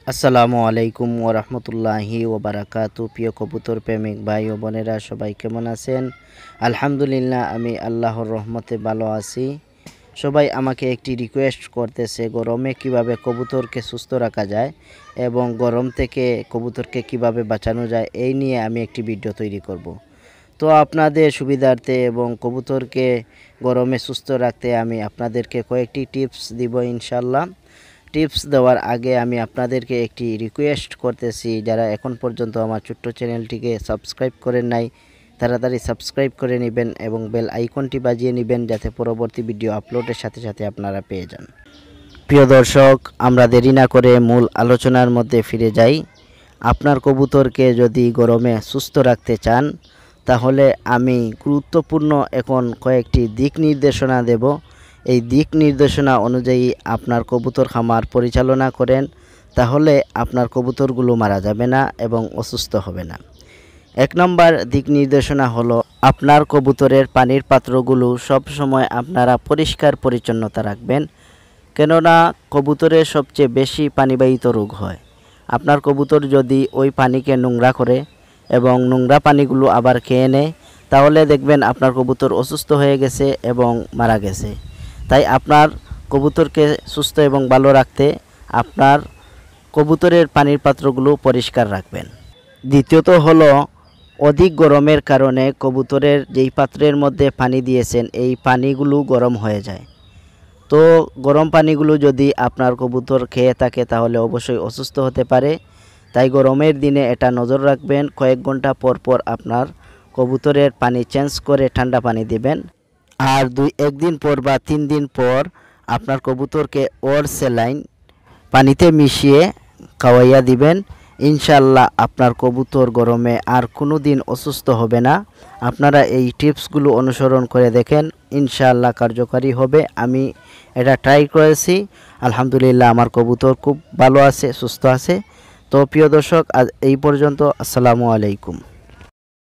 আসসালামু আলাইকুম ওরহমতুল্লাহি ওবারাকাতু। প্রিয় কবুতর প্রেমিক ভাই ও বোনেরা, সবাই কেমন আছেন? আলহামদুলিল্লাহ, আমি আল্লাহর রহমতে ভালো আছি। সবাই আমাকে একটি রিকোয়েস্ট করতেছে, গরমে কিভাবে কবুতরকে সুস্থ রাখা যায় এবং গরম থেকে কবুতরকে কিভাবে বাঁচানো যায়, এই নিয়ে আমি একটি ভিডিও তৈরি করব। তো আপনাদের সুবিধার্থে এবং কবুতরকে গরমে সুস্থ রাখতে আমি আপনাদেরকে কয়েকটি টিপস দিব ইনশাল্লাহ। টিপস দেওয়ার আগে আমি আপনাদেরকে একটি রিকোয়েস্ট করতেছি, যারা এখন পর্যন্ত আমার ছোট্ট চ্যানেলটিকে সাবস্ক্রাইব করেন নাই, তাড়াতাড়ি সাবস্ক্রাইব করে নেবেন এবং বেল আইকনটি বাজিয়ে নেবেন, যাতে পরবর্তী ভিডিও আপলোডের সাথে সাথে আপনারা পেয়ে যান। প্রিয় দর্শক, আমরা দেরি না করে মূল আলোচনার মধ্যে ফিরে যাই। আপনার কবুতরকে যদি গরমে সুস্থ রাখতে চান, তাহলে আমি গুরুত্বপূর্ণ এখন কয়েকটি দিক নির্দেশনা দেব। এই দিক নির্দেশনা অনুযায়ী আপনার কবুতর খামার পরিচালনা করেন, তাহলে আপনার কবুতরগুলো মারা যাবে না এবং অসুস্থ হবে না। 1 নম্বর দিক নির্দেশনা হলো, আপনার কবুতরের পানির পাত্রগুলো সব সময় আপনারা পরিষ্কার পরিচ্ছন্নতা রাখবেন, কেননা কবুতরের সবচেয়ে বেশি পানিবাহিত রোগ হয়। আপনার কবুতর যদি ওই পানিকে নোংরা করে এবং নোংরা পানিগুলো আবার খেয়ে নেয়, তাহলে দেখবেন আপনার কবুতর অসুস্থ হয়ে গেছে এবং মারা গেছে। তাই আপনার কবুতরকে সুস্থ এবং ভালো রাখতে আপনার কবুতরের পানির পাত্রগুলো পরিষ্কার রাখবেন। দ্বিতীয়ত হলো, অধিক গরমের কারণে কবুতরের যেই পাত্রের মধ্যে পানি দিয়েছেন, এই পানিগুলো গরম হয়ে যায়। তো গরম পানিগুলো যদি আপনার কবুতর খেয়ে থাকে, তাহলে অবশ্যই অসুস্থ হতে পারে। তাই গরমের দিনে এটা নজর রাখবেন, কয়েক ঘন্টা পর পর আপনার কবুতরের পানি চেঞ্জ করে ঠান্ডা পানি দিবেন। আর 1 দিন পর বা 3 দিন পর আপনার কবুতরকে ওর স্যালাইন পানিতে মিশিয়ে খাওয়াইয়া দিবেন। ইনশাল্লাহ আপনার কবুতর গরমে আর কোনো দিন অসুস্থ হবে না। আপনারা এই টিপসগুলো অনুসরণ করে দেখেন, ইনশাল্লাহ কার্যকারী হবে। আমি এটা ট্রাই করেছি, আলহামদুলিল্লাহ আমার কবুতর খুব ভালো আছে, সুস্থ আছে। তো প্রিয় দর্শক, আজ এই পর্যন্ত। আসসালামু আলাইকুম।